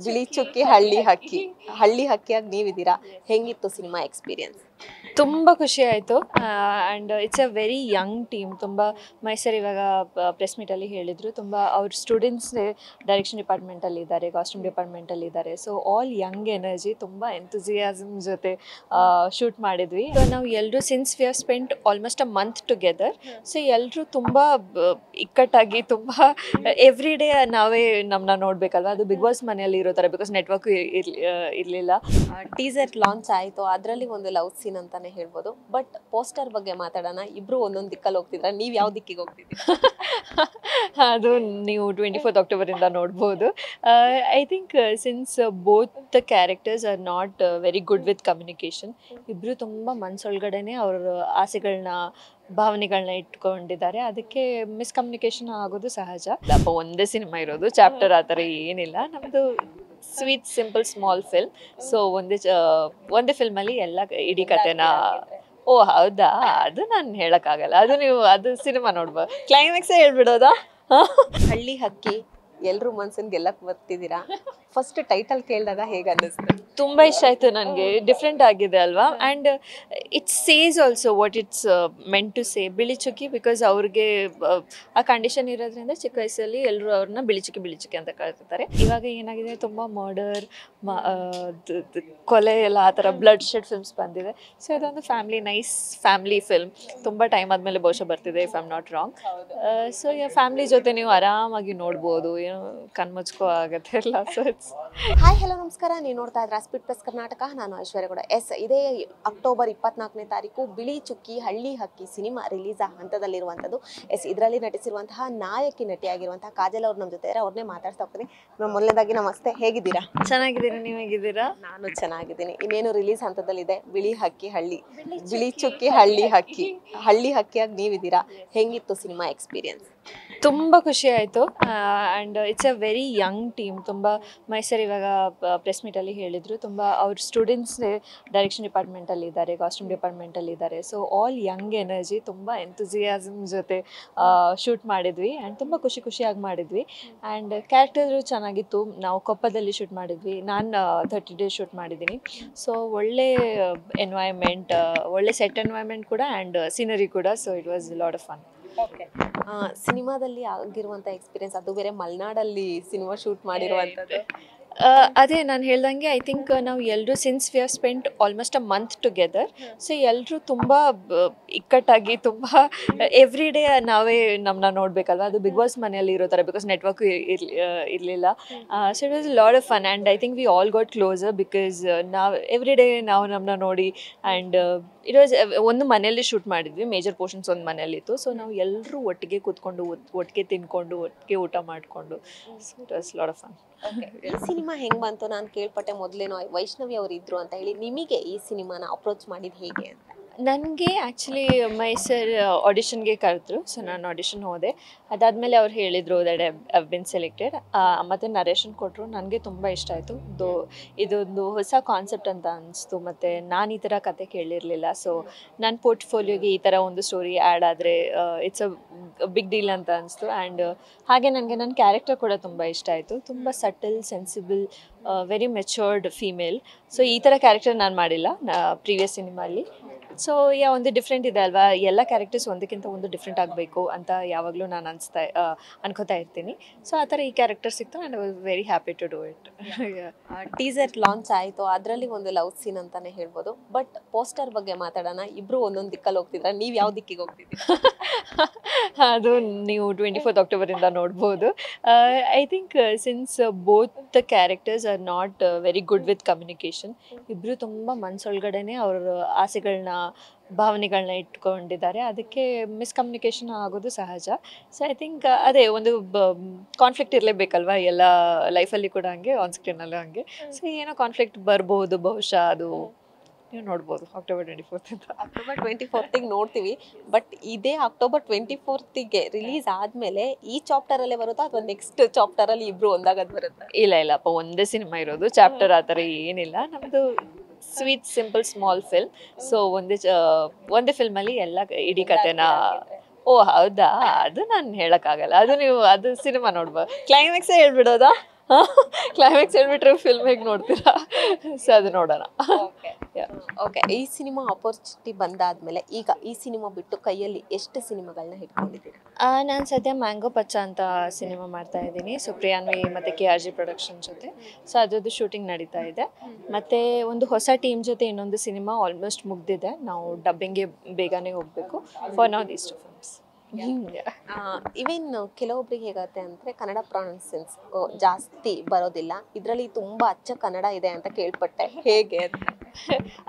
ಬಿಳಿ ಚುಕ್ಕಿ ಹಳ್ಳಿ ಹಕ್ಕಿ ಹಳ್ಳಿ ಹಕ್ಕಿಯಾಗಿ ನೀವಿದ್ದೀರಾ. ಹೆಂಗಿತ್ತು ಸಿನಿಮಾ ಎಕ್ಸ್ಪೀರಿಯನ್ಸ್? ತುಂಬ ಖುಷಿ ಆಯಿತು. And it's a very Young team. ತುಂಬ ಮೈಸೂರು ಇವಾಗ ಪ್ರೆಸ್ ಮೀಟಲ್ಲಿ ಹೇಳಿದರು, ತುಂಬ ಅವ್ರ ಸ್ಟೂಡೆಂಟ್ಸ್ ಡೈರೆಕ್ಷನ್ ಡಿಪಾರ್ಟ್ಮೆಂಟಲ್ಲಿ ಇದ್ದಾರೆ, ಕಾಸ್ಟ್ಯೂಮ್ ಡಿಪಾರ್ಟ್ಮೆಂಟಲ್ಲಿ ಇದ್ದಾರೆ. ಸೊ ಆಲ್ ಯಂಗ್ ಎನರ್ಜಿ, ತುಂಬ ಎಂಥುಸಿಯಾಸಮ್ ಜೊತೆ ಶೂಟ್ ಮಾಡಿದ್ವಿ. ನಾವು ಎಲ್ಲರೂ since we have spent almost a month together. So ಎಲ್ಲರೂ ತುಂಬ ಇಕ್ಕಟ್ಟಾಗಿ, ತುಂಬ ಎವ್ರಿ ಡೇ ನಾವೇ ನಮ್ಮನ್ನ ನೋಡಬೇಕಲ್ವ, ಅದು ಬಿಗ್ ಬಾಸ್ ಮನೆಯಲ್ಲಿ ಇರೋ ಥರ, ಬಿಕಾಸ್ ನೆಟ್ವರ್ಕ್ ಇರಲಿಲ್ಲ. ಟೀಸರ್ ಲಾಂಚ್ ಆಯಿತು, ಅದರಲ್ಲಿ ಒಂದು ಲವ್ ಸೀನ್ ಅಂತಾನೆ ಹೇಳ್ಬೋದು. ಬಟ್ ಪೋಸ್ಟರ್ ಬಗ್ಗೆ ಮಾತಾಡೋಣ. ಇಬ್ರು ಒಂದೊಂದು ದಿಕ್ಕಲ್ಲಿ ಹೋಗ್ತಿದ್ರ, ನೀವು ಯಾವ ದಿಕ್ಕಿಗೆ ಹೋಗ್ತಿದ್ದೀರಾ? ಅದು ನೀವು 24th ಅಕ್ಟೋಬರಿಂದ ನೋಡ್ಬೋದು. I think since both the characters are not very good with communication, ಇಬ್ಬರು ತುಂಬ ಮನಸ್ಸೊಳಗಡೆನೆ ಅವ್ರ ಆಸೆಗಳನ್ನ, ಭಾವನೆಗಳನ್ನ ಇಟ್ಕೊಂಡಿದ್ದಾರೆ. ಅದಕ್ಕೆ ಮಿಸ್ಕಮ್ಯುನಿಕೇಷನ್ ಆಗೋದು ಸಹಜ. ಒಂದೇ ಸಿನಿಮಾ ಇರೋದು, ಚಾಪ್ಟರ್ ಆ ಥರ ಏನಿಲ್ಲ. ನಮ್ಮದು sweet simple small film. So ಒಂದೇ ಫಿಲ್ಮಲ್ಲಿ ಎಲ್ಲ ಇಡೀ ಕಥೆನ. ಓ ಹೌದಾ, ಅದು ನಾನು ಹೇಳೋಕ್ಕಾಗಲ್ಲ, ಅದು ಸಿನಿಮಾ ನೋಡ್ಬೋದು. ಕ್ಲೈಮ್ಯಾಕ್ಸೇ ಹೇಳ್ಬಿಡೋದಾ? ಹಳ್ಳಿ ಹಕ್ಕಿ ಎಲ್ರೂ ಮನ್ಸನ್ ಗೆಲ್ಲಕ್ ಬರ್ತಿದ್ದೀರಾ. ಫಸ್ಟ್ ಟೈಟಲ್ ಕೇಳಿದಾಗ ಹೇಗೆ ಅನ್ನಿಸ್ತು? ತುಂಬ ಇಷ್ಟ ಆಯಿತು ನನಗೆ. ಡಿಫ್ರೆಂಟ್ ಆಗಿದೆ ಅಲ್ವಾ. And it's says also what it's meant to say. ಬಿಳಿ ಚುಕ್ಕಿ, ಬಿಕಾಸ್ ಅವ್ರಿಗೆ ಆ ಕಂಡೀಷನ್ ಇರೋದ್ರಿಂದ ಚಿಕ್ಕ ವಯಸ್ಸಲ್ಲಿ ಎಲ್ಲರೂ ಅವ್ರನ್ನ ಬಿಳಿ ಚುಕ್ಕಿ ಅಂತ ಕಳ್ತಿರ್ತಾರೆ. ಇವಾಗ ಏನಾಗಿದೆ, ತುಂಬ ಮರ್ಡರ್, ಕೊಲೆ ಎಲ್ಲ ಆ ಥರ ಬ್ಲಡ್ ಶೆಡ್ ಫಿಲ್ಮ್ಸ್ ಬಂದಿದೆ. ಸೊ ಇದೊಂದು ನೈಸ್ ಫ್ಯಾಮ್ಲಿ ಫಿಲ್ಮ್. ತುಂಬ ಟೈಮ್ ಆದಮೇಲೆ ಬಹುಶಃ ಬರ್ತಿದೆ, if I am not wrong. So family ಜೊತೆ ನೀವು ಆರಾಮಾಗಿ ನೋಡ್ಬೋದು, ಏನು ಕಣ್ಮುಚ್ಕೋ ಆಗತ್ತೆ ಇಲ್ಲ. ಸೊ ಹಾಯ್ ಹಲೋ ನಮಸ್ಕಾರ, ನೀವು ನೋಡ್ತಾ ಇದ್ರ ಸ್ಪೀಡ್ ಪ್ಲಸ್ ಕರ್ನಾಟಕ. ನಾನು ಐಶ್ವರ್ಯ ಗೌಡ. ಇದೇ ಅಕ್ಟೋಬರ್ 24ನೇ ತಾರೀಕು ಬಿಳಿ ಚುಕ್ಕಿ ಹಳ್ಳಿ ಹಕ್ಕಿ ಸಿನಿಮಾ ರಿಲೀಸ್ ಹಂತದಲ್ಲಿರುವಂಥದ್ದು. ಇದರಲ್ಲಿ ನಟಿಸಿರುವಂತಹ ನಾಯಕಿ ನಟಿಯಾಗಿರುವಂತಹ ಕಾಜಲ್ ಅವ್ರು ನಮ್ಮ ಜೊತೆ ಇದ್ದಾರೆ. ಅವ್ರನ್ನೇ ಮಾತಾಡ್ತಾ ಹೋಗ್ತೀನಿ. ಮೊದಲನೇದಾಗಿ ನಮಸ್ತೆ, ಹೇಗಿದ್ದೀರಾ? ಚೆನ್ನಾಗಿದ್ದೀನಿ, ನೀವು ಹೇಗಿದ್ದೀರಾ? ನಾನು ಚೆನ್ನಾಗಿದ್ದೀನಿ. ಇನ್ನೇನು ರಿಲೀಸ್ ಹಂತದಲ್ಲಿದೆ ಬಿಳಿ ಚುಕ್ಕಿ ಹಳ್ಳಿ ಹಕ್ಕಿಯಾಗಿ ನೀವಿದ್ದೀರಾ. ಹೆಂಗಿತ್ತು ಸಿನಿಮಾ ಎಕ್ಸ್ಪೀರಿಯನ್ಸ್? ತುಂಬ ಖುಷಿ ಆಯಿತು. And it's a very Young team. ತುಂಬ ಮೈಸೂರು ಇವಾಗ ಪ್ರೆಸ್ ಮೀಟಲ್ಲಿ ಹೇಳಿದರು, ತುಂಬ ಅವ್ರ ಸ್ಟೂಡೆಂಟ್ಸ್ ಡೈರೆಕ್ಷನ್ ಡಿಪಾರ್ಟ್ಮೆಂಟಲ್ಲಿ ಇದ್ದಾರೆ, ಕಾಸ್ಟ್ಯೂಮ್ ಡಿಪಾರ್ಟ್ಮೆಂಟಲ್ಲಿ ಇದ್ದಾರೆ. ಸೊ ಆಲ್ ಯಂಗ್ ಎನರ್ಜಿ, ತುಂಬ ಎಂಥುಸಿಯಾಸಮ್ ಜೊತೆ ಶೂಟ್ ಮಾಡಿದ್ವಿ. ಆ್ಯಂಡ್ ತುಂಬ ಖುಷಿಯಾಗಿ ಮಾಡಿದ್ವಿ. ಆ್ಯಂಡ್ ಕ್ಯಾರೆಕ್ಟರು ಚೆನ್ನಾಗಿತ್ತು. ನಾವು ಕೊಪ್ಪದಲ್ಲಿ ಶೂಟ್ ಮಾಡಿದ್ವಿ. ನಾನು 30 days ಶೂಟ್ ಮಾಡಿದ್ದೀನಿ. ಸೊ ಒಳ್ಳೆ ಎನ್ವೈರ್ಮೆಂಟ್, ಒಳ್ಳೆ ಸೆಟ್ ಎನ್ವೈರ್ಮೆಂಟ್ ಕೂಡ, ಆ್ಯಂಡ್ ಸೀನರಿ ಕೂಡ. So it was lot of fun. ಸಿನಿಮಾದಲ್ಲಿ ಆಗಿರುವಂಥ ಎಕ್ಸ್ಪೀರಿಯನ್ಸ್, ಅದು ಬೇರೆ ಮಲೆನಾಡಲ್ಲಿ ಸಿನಿಮಾ ಶೂಟ್ ಮಾಡಿರುವಂಥದ್ದು. ಅದೇ ನಾನು ಹೇಳ್ದಂಗೆ, ಐ ಥಿಂಕ್ ನಾವು ಎಲ್ಲರೂ since we have spent almost a month together. So ಎಲ್ಲರೂ ತುಂಬ ಇಕ್ಕಟ್ಟಾಗಿ, ತುಂಬ ಎವ್ರಿ ಡೇ ನಾವೇ ನಮ್ಮನ್ನ ನೋಡಬೇಕಲ್ವ, ಅದು ಬಿಗ್ ಬಾಸ್ ಮನೆಯಲ್ಲಿ ಇರೋ ಥರ, ಬಿಕಾಸ್ ನೆಟ್ವರ್ಕ್ ಇರಲಿಲ್ಲ. So it was lot of fun. And I think we all got closer, because ನಾವು ಎವ್ರಿ ಡೇ ನಾವು ನಮ್ಮನ್ನ ನೋಡಿ. ಆ್ಯಂಡ್ ಇಟ್ ವಾಸ್ ಒಂದು ಮನೆಯಲ್ಲಿ ಶೂಟ್ ಮಾಡಿದ್ವಿ, ಮೇಜರ್ ಪೋರ್ಷನ್ಸ್ ಒಂದು ಮನೆಯಲ್ಲಿತ್ತು. ಸೊ ನಾವು ಎಲ್ಲರೂ ಒಟ್ಟಿಗೆ ಕೂತ್ಕೊಂಡು, ಒಟ್ಟಿಗೆ ತಿನ್ಕೊಂಡು, ಒಟ್ಟಿಗೆ ಊಟ ಮಾಡಿಕೊಂಡು. So it was lot of fun. ಈ ಸಿನಿಮಾ ಹೆಂಗ್ ಬಂತು? ನಾನು ಕೇಳ್ಪಟ್ಟೆ ಮೊದಲೇನೋ ವೈಷ್ಣವಿ ಅವರು ಇದ್ರು ಅಂತ ಹೇಳಿ. ನಿಮಗೆ ಈ ಸಿನಿಮಾನ ಅಪ್ರೋಚ್ ಮಾಡಿದ್ದು ಹೇಗೆ ಅಂತ? ನನಗೆ ಆ್ಯಕ್ಚುಲಿ ಮೈಸೂರು ಆಡಿಷನ್ಗೆ ಕರೆದ್ರು. ಸೊ ನಾನು ಆಡಿಷನ್ ಹೋದೆ. ಅದಾದಮೇಲೆ ಅವ್ರು ಹೇಳಿದರು ದಟ್ ಐವ್ ಬಿನ್ ಸೆಲೆಕ್ಟೆಡ್. ಮತ್ತು ನರೇಶನ್ ಕೊಟ್ಟರು. ನನಗೆ ತುಂಬ ಇಷ್ಟ ಆಯಿತು. ಇದೊಂದು ಹೊಸ ಕಾನ್ಸೆಪ್ಟ್ ಅಂತ ಅನಿಸ್ತು. ಮತ್ತು ನಾನು ಈ ಥರ ಕತೆ ಕೇಳಿರಲಿಲ್ಲ. ಸೊ ನನ್ನ ಪೋರ್ಟ್ಫೋಲಿಯೋಗೆ ಈ ಥರ ಒಂದು ಸ್ಟೋರಿ ಆ್ಯಡ್ ಆದರೆ ಇಟ್ಸ್ ಅ ಬಿಗ್ ಡೀಲ್ ಅಂತ ಅನಿಸ್ತು. ಆ್ಯಂಡ್ ಹಾಗೆ ನನಗೆ ನನ್ನ ಕ್ಯಾರೆಕ್ಟರ್ ಕೂಡ ತುಂಬ ಇಷ್ಟ ಆಯಿತು. ತುಂಬ subtle, sensible, very matured female. So ಈ ಥರ ಕ್ಯಾರೆಕ್ಟರ್ ನಾನು ಮಾಡಿಲ್ಲ ಪ್ರೀವಿಯಸ್ ಸಿನಿಮಾಲಿ. ಸೊ ಒಂದು ಡಿಫ್ರೆಂಟ್ ಇದೆ ಅಲ್ವಾ, ಎಲ್ಲ ಕ್ಯಾರೆಕ್ಟರ್ಸ್ ಒಂದಕ್ಕಿಂತ ಒಂದು ಡಿಫ್ರೆಂಟ್ ಆಗಬೇಕು ಅಂತ ಯಾವಾಗಲೂ ನಾನು ಅನ್ಕೋತಾ ಇರ್ತೀನಿ. ಸೊ ಆ ಥರ ಈ ಕ್ಯಾರೆಕ್ಟರ್ ಸಿಕ್ತು. And I was very happy to do it. Teaser launch ಆಯಿತು, ಅದರಲ್ಲಿ ಒಂದು ಲವ್ ಸೀನ್ ಅಂತಾನೆ ಹೇಳ್ಬೋದು. ಬಟ್ ಪೋಸ್ಟರ್ ಬಗ್ಗೆ ಮಾತಾಡೋಣ. ಇಬ್ರು ಒಂದೊಂದು ದಿಕ್ಕಲ್ಲಿ ಹೋಗ್ತಿದ್ರ, ನೀವು ಯಾವ ದಿಕ್ಕಿಗೆ ಹೋಗ್ತಿದ್ದೀರಾ? ಅದು ನೀವು 24th ಅಕ್ಟೋಬರಿಂದ ನೋಡ್ಬೋದು. I think since both the characters are not very good with communication, ಇಬ್ಬರು ತುಂಬ ಮನಸ್ಸೊಳಗಡೆನೆ ಅವ್ರ ಆಸೆಗಳನ್ನ, ಭಾವನೆಗಳನ್ನ ಇಟ್ಕೊಂಡಿದ್ದಾರೆ. ಅದಕ್ಕೆ ಮಿಸ್ಕಮ್ಯುನಿಕೇಷನ್ ಆಗೋದು ಸಹಜ. ಸೊ ಐ ಥಿಂಕ್ ಅದೇ ಒಂದು ಕಾನ್ಫ್ಲಿಕ್ಟ್ ಇರಲೇಬೇಕಲ್ವ, ಎಲ್ಲ ಲೈಫಲ್ಲಿ ಕೂಡ ಹಂಗೆ, ಆನ್ ಸ್ಕ್ರೀನಲ್ಲೂ ಹಂಗೆ. ಸೊ ಏನೋ ಕಾನ್ಫ್ಲಿಕ್ಟ್ ಬರ್ಬೋದು ಬಹುಶಃ, ಅದು ನೀವು ನೋಡ್ಬೋದು ಅಕ್ಟೋಬರ್ 24th. ಅಕ್ಟೋಬರ್ 24th ನೋಡ್ತೀವಿ. ಬಟ್ ಇದೇ ಅಕ್ಟೋಬರ್ 24th ರಿಲೀಸ್ ಆದಮೇಲೆ ಈ ಚಾಪ್ಟರಲ್ಲೇ ಬರುತ್ತಾ ಅಥವಾ ನೆಕ್ಸ್ಟ್ ಚಾಪ್ಟರಲ್ಲಿ ಇಬ್ರು ಒಂದಾಗದು ಬರುತ್ತಾ? ಇಲ್ಲಪ್ಪ, ಒಂದೇ ಸಿನಿಮಾ ಇರೋದು, ಚಾಪ್ಟರ್ ಆ ಥರ ಏನಿಲ್ಲ. ನಮ್ಮದು sweet simple small film. So ಒಂದೇ ಫಿಲ್ಮಲ್ಲಿ ಎಲ್ಲ ಇಡೀ ಕಥೆನ. ಓ ಹೌದಾ, ಅದು ನಾನು ಹೇಳೋಕ್ಕಾಗಲ್ಲ, ಅದು ಸಿನಿಮಾ ನೋಡ್ಬೋದು. ಕ್ಲೈಮ್ಯಾಕ್ಸೇ ಹೇಳ್ಬಿಡೋದಾ? ಕ್ಲೈಮ್ಯಾಕ್ಸ್ ಹೇಳ್ಬಿಟ್ರೆ ಫಿಲ್ಮ್ ಹೇಗೆ ನೋಡ್ತೀರಾ? ಸೊ ಅದು ನೋಡೋಣ. ಓಕೆ, ಈ ಸಿನಿಮಾ ಅಪರ್ಚುನಿಟಿ ಬಂದಾದ್ಮೇಲೆ ಈಗ ಈ ಸಿನಿಮಾ ಬಿಟ್ಟು ಕೈಯಲ್ಲಿ ಎಷ್ಟು ಸಿನಿಮಾಗಳನ್ನ ಹಿಡ್ಕೊಂಡಿದ್ದೀರಾ? ನಾನು ಸದ್ಯ ಮ್ಯಾಂಗೋ ಪಚ್ಚ ಅಂತ ಸಿನಿಮಾ ಮಾಡ್ತಾ ಇದ್ದೀನಿ. ಸೊ ಪ್ರಿಯಾನ್ವಿ ಮತ್ತು KRG ಪ್ರೊಡಕ್ಷನ್ ಜೊತೆ. ಸೊ ಅದ್ರದ್ದು ಶೂಟಿಂಗ್ ನಡೀತಾ ಇದೆ. ಮತ್ತು ಒಂದು ಹೊಸ ಟೀಮ್ ಜೊತೆ ಇನ್ನೊಂದು ಸಿನಿಮಾ ಆಲ್ಮೋಸ್ಟ್ ಮುಗ್ದಿದೆ. ನಾವು ಡಬ್ಬಿಂಗ್ಗೆ ಬೇಗನೆ ಹೋಗಬೇಕು. For now these 2 films. ಇವೇನ್ ಕೆಲವೊಬ್ರಿಗೆ ಹೇಗತ್ತೆ ಅಂದ್ರೆ ಕನ್ನಡ ಪ್ರೊನೌನ್ಸೆನ್ಸ್ ಜಾಸ್ತಿ ಬರೋದಿಲ್ಲ, ಇದರಲ್ಲಿ ತುಂಬಾ ಅಚ್ಚ ಕನ್ನಡ ಇದೆ ಅಂತ ಕೇಳ್ಪಟ್ಟೆ, ಹೇಗೆ ಅಂತ?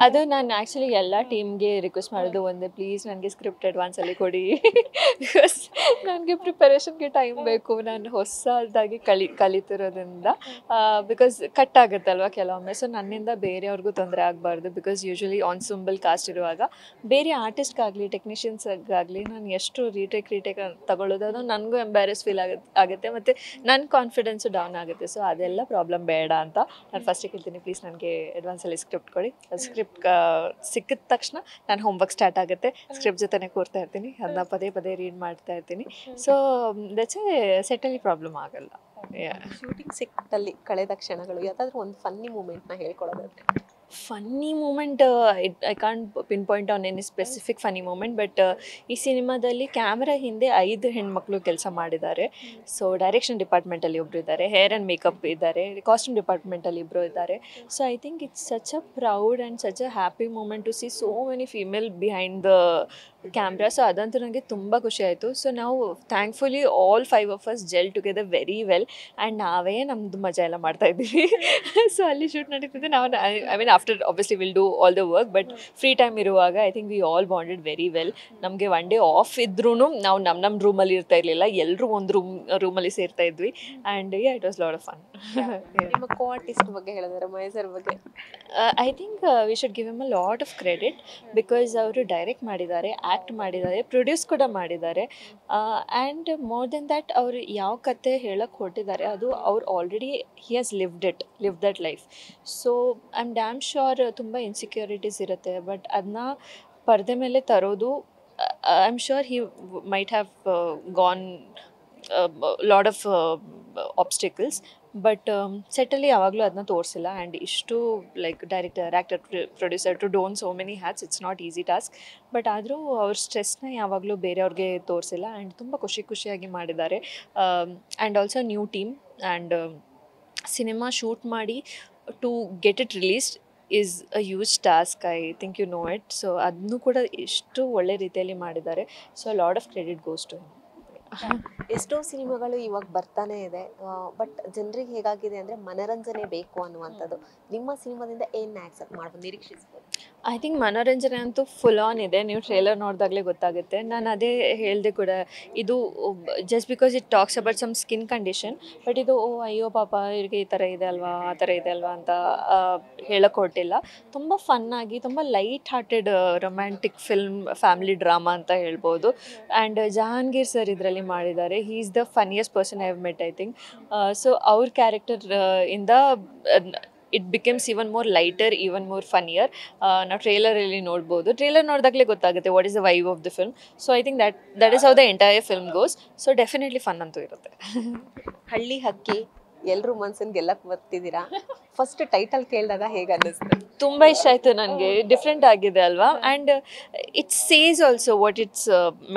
ಅದು ನಾನು ಆ್ಯಕ್ಚುಲಿ ಎಲ್ಲ ಟೀಮ್ಗೆ ರಿಕ್ವೆಸ್ಟ್ ಮಾಡೋದು ಒಂದೇ, ಪ್ಲೀಸ್ ನನಗೆ ಸ್ಕ್ರಿಪ್ಟ್ ಅಡ್ವಾನ್ಸಲ್ಲಿ ಕೊಡಿ. ಬಿಕಾಸ್ ನನಗೆ ಪ್ರಿಪರೇಷನ್ಗೆ ಟೈಮ್ ಬೇಕು. ನಾನು ಹೊಸದಾಗಿ ಕಲಿತಿರೋದ್ರಿಂದ ಬಿಕಾಸ್ ಕಟ್ ಆಗುತ್ತಲ್ವ ಕೆಲವೊಮ್ಮೆ. ಸೊ ನನ್ನಿಂದ ಬೇರೆಯವ್ರಿಗೂ ತೊಂದರೆ ಆಗಬಾರ್ದು. ಬಿಕಾಸ್ ಯೂಶ್ವಲಿ ಆನ್ಸಂಬಲ್ ಕಾಸ್ಟ್ ಇರುವಾಗ ಬೇರೆ ಆರ್ಟಿಸ್ಟ್ಗಾಗಲಿ ಟೆಕ್ನಿಷಿಯನ್ಸ್ಗಾಗಲಿ ನಾನು ಎಷ್ಟು ರೀಟೇಕ್ ತಗೊಳ್ಳೋದು, ಅದು ನನಗೂ ಎಂಬ್ಯಾರೆಸ್ ಫೀಲ್ ಆಗುತ್ತೆ ಮತ್ತು ನನ್ನ ಕಾನ್ಫಿಡೆನ್ಸು ಡೌನ್ ಆಗುತ್ತೆ. ಸೊ ಅದೆಲ್ಲ ಪ್ರಾಬ್ಲಮ್ ಬೇಡ ಅಂತ ನಾನು ಫಸ್ಟಿಗೆ ಹೇಳ್ತೀನಿ, ಪ್ಲೀಸ್ ನನಗೆ ಅಡ್ವಾನ್ಸಲ್ಲಿ ಸ್ಕ್ರಿಪ್ಟ್ ಕೊಡಿ. ಸ್ಕ್ರಿಪ್ಟ್ ಸಿಕ್ಕಿದ ತಕ್ಷಣ ನಾನು ಹೋಮ್ವರ್ಕ್ ಸ್ಟಾರ್ಟ್ ಆಗುತ್ತೆ. ಸ್ಕ್ರಿಪ್ಟ್ ಜೊತೆನೇ ಕೂರ್ತಾ ಇರ್ತೀನಿ, ಅದನ್ನ ಪದೇ ಪದೇ ರೀಡ್ ಮಾಡ್ತಾ ಇರ್ತೀನಿ. ಸೊ ದಟ್ಸ್ ಎ ಸೆಟಲ್ಲಿ ಪ್ರಾಬ್ಲಮ್ ಆಗಲ್ಲ. ಶೂಟಿಂಗ್ ಸೆಟ್ಟಲ್ಲಿ ಕಳೆದ ಕ್ಷಣಗಳು ಯಾವುದಾದ್ರೂ ಒಂದು ಫನ್ನಿ ಮೂಮೆಂಟ್ನ ಹೇಳ್ಕೊಡೋದಾದ್ರೆ? Funny moment I can't pinpoint on any specific funny moment. But ಈ ಸಿನಿಮಾದಲ್ಲಿ ಕ್ಯಾಮ್ರಾ ಹಿಂದೆ 5 ಹೆಣ್ಮಕ್ಳು ಕೆಲಸ ಮಾಡಿದ್ದಾರೆ. ಸೊ ಡೈರೆಕ್ಷನ್ ಡಿಪಾರ್ಟ್ಮೆಂಟಲ್ಲಿ ಒಬ್ಬರು ಇದ್ದಾರೆ, ಹೇರ್ ಆ್ಯಂಡ್ ಮೇಕಪ್ ಇದ್ದಾರೆ, ಕಾಸ್ಟ್ಯೂಮ್ ಡಿಪಾರ್ಟ್ಮೆಂಟಲ್ಲಿ ಇಬ್ಬರು ಇದ್ದಾರೆ. So I think it's such a proud and such a happy moment to see so many female behind the camera. So ಅದಂತೂ ನನಗೆ ತುಂಬ ಖುಷಿ ಆಯಿತು. ಸೊ ನಾವು thankfully all 5 of us gel together very well and ನಾವೇ ನಮ್ಮದು ಮಜಾ ಎಲ್ಲ ಮಾಡ್ತಾಯಿದ್ದೀವಿ. ಸೊ ಅಲ್ಲಿ ಶೂಟ್ ನಡೀತಿದ್ದೆ. ನಾವು I mean after obviously we'll do all the work, but free time ಇರುವಾಗ I think we all bonded very well. ನಮಗೆ ಒನ್ ಡೇ ಆಫ್ ಇದ್ರೂ ನಾವು ನಮ್ಮ ರೂಮಲ್ಲಿ ಇರ್ತಾ ಇರಲಿಲ್ಲ, ಎಲ್ಲರೂ ಒಂದು ರೂಮಲ್ಲಿ ಸೇರ್ತಾ ಇದ್ವಿ. And it was lot of fun. ನಿಮ್ಮ ಕೋ ಆರ್ಟಿಸ್ಟ್ ಬಗ್ಗೆ ಹೇಳಿದ್ರೆ ಮಹೇಶ್ ಅವ್ರ ಬಗ್ಗೆ I think we should give him a lot of credit. Because ಅವರು ಡೈರೆಕ್ಟ್ ಮಾಡಿದ್ದಾರೆ, ಆ್ಯಕ್ಟ್ ಮಾಡಿದ್ದಾರೆ, ಪ್ರೊಡ್ಯೂಸ್ ಕೂಡ ಮಾಡಿದ್ದಾರೆ. ಆ್ಯಂಡ್ ಮೋರ್ ದೆನ್ ದ್ಯಾಟ್ ಅವರು ಯಾವ ಕತೆ ಹೇಳಕ್ಕೆ ಹೊರಟಿದ್ದಾರೆ ಅದು ಅವ್ರು already he has live that life. So I am damn sure ತುಂಬ ಇನ್ಸೆಕ್ಯೂರಿಟೀಸ್ ಇರುತ್ತೆ, ಬಟ್ ಅದನ್ನ ಪರದೆ ಮೇಲೆ ತರೋದು I am sure he might have gone lot of obstacles. But ಸೆಟ್ಟಲ್ಲಿ ಯಾವಾಗಲೂ ಅದನ್ನ ತೋರಿಸಿಲ್ಲ. ಆ್ಯಂಡ್ ಇಷ್ಟು like director, actor, producer to done so many hats, it's not easy task. But ಆದರೂ ಅವ್ರ ಸ್ಟ್ರೆಸ್ನ ಯಾವಾಗಲೂ ಬೇರೆಯವ್ರಿಗೆ ತೋರಿಸಿಲ್ಲ. ಆ್ಯಂಡ್ ತುಂಬ ಖುಷಿಯಾಗಿ ಮಾಡಿದ್ದಾರೆ. And also new team. And cinema shoot ಮಾಡಿ to get it released is a huge task. I think you know it. So ಅದನ್ನು ಕೂಡ ಎಷ್ಟು ಒಳ್ಳೆ ರೀತಿಯಲ್ಲಿ ಮಾಡಿದ್ದಾರೆ. So lot of credit goes to him. ಎಷ್ಟೋ ಸಿನಿಮಾಗಳು ಇವಾಗ ಬರ್ತಾನೆ ಇದೆ, ಬಟ್ ಜನರಿಗೆ ಹೇಗಾಗಿದೆ ಅಂದರೆ ಮನರಂಜನೆ ಬೇಕು ಅನ್ನುವಂಥದ್ದು. ನಿಮ್ಮ ಸಿನಿಮಾದಿಂದ ಏನು ಆಕ್ಸೆಪ್ಟ್ ಮಾಡ್ಬೋದು, ನಿರೀಕ್ಷಿಸ್ಬೋದು? ಐ ಥಿಂಕ್ ಮನೋರಂಜನೆ ಅಂತೂ ಫುಲ್ ಆನ್ ಇದೆ. ನೀವು ಟ್ರೇಲರ್ ನೋಡಿದಾಗಲೇ ಗೊತ್ತಾಗುತ್ತೆ. ನಾನು ಅದೇ ಹೇಳಿದೆ ಕೂಡ, ಇದು just because it talks about some skin condition, but ಇದು ಅಯ್ಯೋ ಪಾಪ ಇವ್ರಿಗೆ ಈ ಥರ ಇದೆ ಅಲ್ವಾ, ಆ ಥರ ಇದೆ ಅಲ್ವಾ ಅಂತ ಹೇಳಕ್ಕೆ ಹೊರಟಿಲ್ಲ. ತುಂಬ ಫನ್ನಾಗಿ, ತುಂಬ light hearted romantic film, family drama ಅಂತ ಹೇಳ್ಬೋದು. ಆ್ಯಂಡ್ ಜಹಾಂಗೀರ್ ಸರ್ ಇದರಲ್ಲಿ ಮಾಡಿದ್ದಾರೆ. He is the funniest person I have met I think. So ಅವ್ರ ಕ್ಯಾರೆಕ್ಟರ್ ಇಂದ it becomes even more lighter, even more funnier. ನಾವು ಟ್ರೇಲರಲ್ಲಿ ನೋಡ್ಬೋದು. ಟ್ರೇಲರ್ ನೋಡಿದಾಗಲೇ ಗೊತ್ತಾಗುತ್ತೆ what is the vibe of the film. So I think that is how the entire film goes. So definitely fun ಅಂತೂ ಇರುತ್ತೆ. ಹಳ್ಳಿ ಹಕ್ಕಿ ಎಲ್ಲರೂ ಮನ್ಸನ್ನು ಗೆಲ್ಲಕ್ಕೆ ಬರ್ತಿದ್ದೀರಾ. ಫಸ್ಟ್ ಟೈಟಲ್ ಕೇಳಿದಾಗ ಹೇಗೆ ಅನ್ನಿಸ್ತು? ತುಂಬ ಇಷ್ಟ ಆಯಿತು ನನಗೆ. ಡಿಫ್ರೆಂಟ್ ಆಗಿದೆ ಅಲ್ವಾ. And it's says also what it's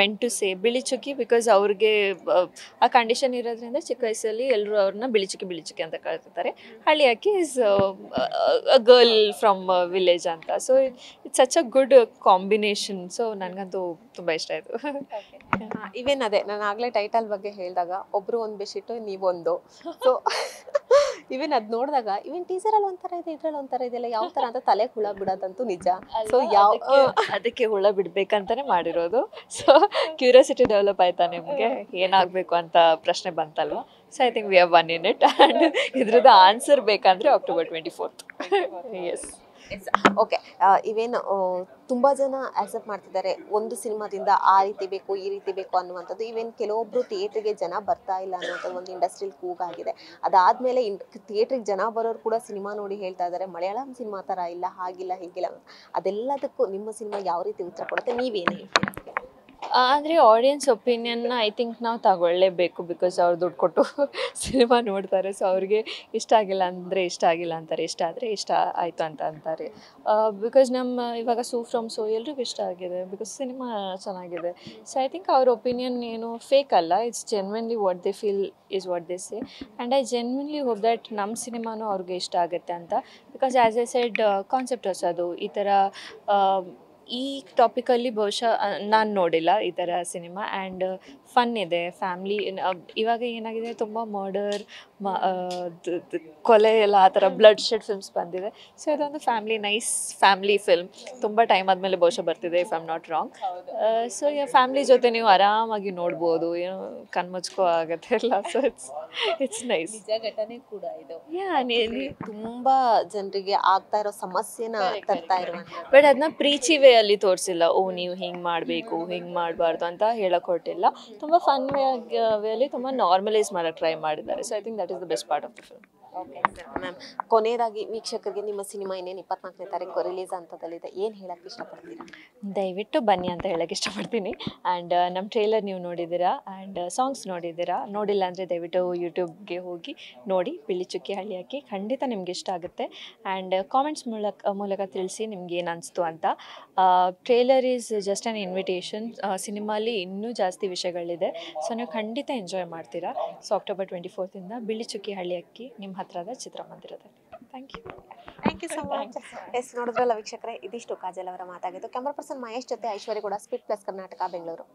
meant to say. ಬಿಳಿ ಚುಕ್ಕಿ, ಬಿಕಾಸ್ ಅವ್ರಿಗೆ ಆ ಕಂಡೀಷನ್ ಇರೋದ್ರಿಂದ ಚಿಕ್ಕ ವಯಸ್ಸಲ್ಲಿ ಎಲ್ಲರೂ ಅವ್ರನ್ನ ಬಿಳಿ ಚುಕ್ಕಿ ಅಂತ ಕಳ್ತಿರ್ತಾರೆ. ಹಳ್ಳಿ ಅಕ್ಕಿ is a girl from village ಅಂತ. So it's such a good combination. So ನನಗಂತೂ ತುಂಬ ಇಷ್ಟ ಆಯಿತು. ಇವೇನ್ ಅದೇ ನಾನು ಆಗಲೇ ಟೈಟಲ್ ಬಗ್ಗೆ ಹೇಳಿದಾಗ ಒಬ್ರು ಒಂದು ಬೆಡ್ಶೀಟು ನೀವೊಂದು. ಸೊ ಇವೇನ್ ಅದು ನೋಡಿದಾಗ ಇವೇನ್ ಟೀಸರಲ್ಲಿ ಒಂಥರ ಇದೆ, ಇದ್ರಲ್ಲಿ ಒಂಥರ ಇದೆಯಲ್ಲ, ಯಾವ ಥರ ಅಂತ ತಲೆ ಹುಳ ಬಿಡೋದಂತೂ ನಿಜ. ಸೊ ಅದಕ್ಕೆ ಹುಳ ಬಿಡ್ಬೇಕಂತಾನೆ ಮಾಡಿರೋದು. ಸೊ ಕ್ಯೂರಿಯಾಸಿಟಿ ಡೆವಲಪ್ ಆಯ್ತಾ ನಿಮಗೆ, ಏನಾಗಬೇಕು ಅಂತ ಪ್ರಶ್ನೆ ಬಂತಲ್ವ. So I think we have one in it. And ಇದ್ರದ್ದು ಆನ್ಸರ್ ಬೇಕಂದರೆ October 24th. ಎಸ್. ಓಕೆ, ಇವೇನು ತುಂಬ ಜನ ಆಕ್ಸೆಪ್ಟ್ ಮಾಡ್ತಿದ್ದಾರೆ ಒಂದು ಸಿನಿಮಾದಿಂದ ಆ ರೀತಿ ಬೇಕು, ಈ ರೀತಿ ಬೇಕು ಅನ್ನುವಂಥದ್ದು. ಇವೇನು ಕೆಲವೊಬ್ರು ಥಿಯೇಟ್ರಿಗೆ ಜನ ಬರ್ತಾ ಇಲ್ಲ ಅನ್ನೋಂಥದ್ದು ಒಂದು ಇಂಡಸ್ಟ್ರಿಲ್ ಕೂಗಾಗಿದೆ. ಅದಾದಮೇಲೆ ಥಿಯೇಟ್ರಿಗೆ ಜನ ಬರೋರು ಕೂಡ ಸಿನಿಮಾ ನೋಡಿ ಹೇಳ್ತಾ ಇದ್ದಾರೆ ಮಲಯಾಳಂ ಸಿನಿಮಾ ಥರ ಇಲ್ಲ, ಹಾಗಿಲ್ಲ ಹೀಗಿಲ್ಲ. ಅದೆಲ್ಲದಕ್ಕೂ ನಿಮ್ಮ ಸಿನಿಮಾ ಯಾವ ರೀತಿ ಉತ್ತರ ಕೊಡುತ್ತೆ, ನೀವೇನು ಹೇಳ್ತೀರಾ? ಅಂದರೆ ಆಡಿಯನ್ಸ್ ಒಪಿನಿಯನ್ನ ಐ ಥಿಂಕ್ ನಾವು ತಗೊಳ್ಳೇಬೇಕು, ಬಿಕಾಸ್ ಅವ್ರು ದುಡ್ಡು ಕೊಟ್ಟು ಸಿನಿಮಾ ನೋಡ್ತಾರೆ. ಸೊ ಅವ್ರಿಗೆ ಇಷ್ಟ ಆಗಿಲ್ಲ ಅಂದರೆ ಇಷ್ಟ ಆಗಿಲ್ಲ ಅಂತಾರೆ, ಇಷ್ಟ ಆದರೆ ಇಷ್ಟ ಆಯಿತು ಅಂತ ಅಂತಾರೆ. ಬಿಕಾಸ್ ನಮ್ಮ ಇವಾಗ ಸೂ ಫ್ರಮ್ ಸೋ ಎಲ್ರಿಗೂ ಇಷ್ಟ ಆಗಿದೆ, ಬಿಕಾಸ್ ಸಿನಿಮಾ ಚೆನ್ನಾಗಿದೆ. ಸೊ ಐ ಥಿಂಕ್ ಅವ್ರ ಒಪಿನಿಯನ್ ಏನು ಫೇಕ್ ಅಲ್ಲ, it's genuinely what they feel is what they say. And I genuinely hope that ನಮ್ಮ ಸಿನಿಮಾನೂ ಅವ್ರಿಗೆ ಇಷ್ಟ ಆಗುತ್ತೆ ಅಂತ. Because as I said concept ಹೊಸದು, ಈ ಥರ ಈ ಟಾಪಿಕಲ್ಲಿ ಬಹುಶಃ ನಾನು ನೋಡಿಲ್ಲ ಈ ಥರ ಸಿನಿಮಾ. ಆ್ಯಂಡ್ ಫನ್ ಇದೆ, ಫ್ಯಾಮ್ಲಿ. ಇವಾಗ ಏನಾಗಿದೆ, ತುಂಬ ಮರ್ಡರ್, ಕೊಲೆ ಎಲ್ಲ ಆ ಥರ ಬ್ಲಡ್ ಶೆಡ್ ಫಿಲ್ಮ್ಸ್ ಬಂದಿದೆ. ಸೊ ಇದೊಂದು ಫ್ಯಾಮ್ಲಿ, ನೈಸ್ ಫ್ಯಾಮ್ಲಿ ಫಿಲ್ಮ್. ತುಂಬ ಟೈಮ್ ಆದಮೇಲೆ ಬಹುಶಃ ಬರ್ತಿದೆ, if I am not wrong. So family ಜೊತೆ ನೀವು ಆರಾಮಾಗಿ ನೋಡ್ಬೋದು, ಏನು ಕಣ್ಮುಚ್ಕೋ ಆಗತ್ತೆ ಇಲ್ಲ. So it's nice. ನಿಜ ಘಟನೆ ಕೂಡ ಇದು. ಯಾ ತುಂಬಾ ಜನರಿಗೆ ಆಗ್ತಾ ಇರೋ ಸಮಸ್ಯೆನ ತರ್ತಾ ಇರುವಂತ. ಬಟ್ ಅದನ್ನ ಪ್ರೀಚಿ ವೇ ಅಲ್ಲಿ ತೋರಿಸಿಲ್ಲ, ಓ ನೀವು ಹಿಂಗೆ ಮಾಡಬೇಕು ಹಿಂಗೆ ಮಾಡಬಾರ್ದು ಅಂತ ಹೇಳಕ್ ಹೊರಟಿಲ್ಲ. ತುಂಬ ಫನ್ ವೇಯಲ್ಲಿ ತುಂಬ ನಾರ್ಮಲೈಸ್ ಮಾಡೋಕ್ಕೆ ಟ್ರೈ ಮಾಡಿದ್ದಾರೆ. So I think that is the best part of the film. Okay ma'am, ಕೊನೆಯದಾಗಿ ವೀಕ್ಷಕರಿಗೆ ನಿಮ್ಮ ಸಿನಿಮಾ ಇನ್ನೇನು 24ನೇ ತಾರೀಕು ರಿಲೀಸ್ ಹಂತದಲ್ಲಿದೆ, ಏನು ಹೇಳಕ್ಕೆ ಇಷ್ಟಪಡ್ತೀರಾ? ದಯವಿಟ್ಟು ಬನ್ನಿ ಅಂತ ಹೇಳಕ್ಕೆ ಇಷ್ಟಪಡ್ತೀನಿ. ಆ್ಯಂಡ್ ನಮ್ಮ ಟ್ರೇಲರ್ ನೀವು ನೋಡಿದ್ದೀರಾ, ಆ್ಯಂಡ್ ಸಾಂಗ್ಸ್ ನೋಡಿದ್ದೀರಾ. ನೋಡಿಲ್ಲ ಅಂದರೆ ದಯವಿಟ್ಟು ಯೂಟ್ಯೂಬ್ಗೆ ಹೋಗಿ ನೋಡಿ, ಬಿಳಿ ಚುಕ್ಕಿ ಹಳ್ಳಿ ಹಾಕಿ, ಖಂಡಿತ ನಿಮ್ಗೆ ಇಷ್ಟ ಆಗುತ್ತೆ. ಆ್ಯಂಡ್ ಕಾಮೆಂಟ್ಸ್ ಮೂಲಕ ತಿಳಿಸಿ ನಿಮ್ಗೆ ಏನು ಅನಿಸ್ತು ಅಂತ. Trailer is just an invitation. ಸಿನಿಮಾಲಿ ಇನ್ನೂ ಜಾಸ್ತಿ ವಿಷಯಗಳಿದೆ, ಸೊ ನೀವು ಖಂಡಿತ ಎಂಜಾಯ್ ಮಾಡ್ತೀರಾ. ಸೊ ಅಕ್ಟೋಬರ್ 24ರಿಂದ ಬಿಳಿ ಚುಕ್ಕಿ ಹಳ್ಳಿ ಹಾಕಿ ನಿಮ್ಮ ಹತ್ತಿರದ ಚಿತ್ರಮಂದಿರದಲ್ಲಿ. Thank you so much. Yes, ನೋಡಿದ್ರಲ್ಲ ವೀಕ್ಷಕರೇ, ಇದಿಷ್ಟು ಕಾಜಲ್ ಅವರ ಮಾತಾಗಿತ್ತು. ಕ್ಯಾಮ್ರಾ ಪರ್ಸನ್ ಮಹೇಶ್ ಜೊತೆ ಐಶ್ವರ್ಯ ಕೂಡ, ಸ್ಪೀಡ್ ಪ್ಲಸ್ ಕರ್ನಾಟಕ, ಬೆಂಗಳೂರು.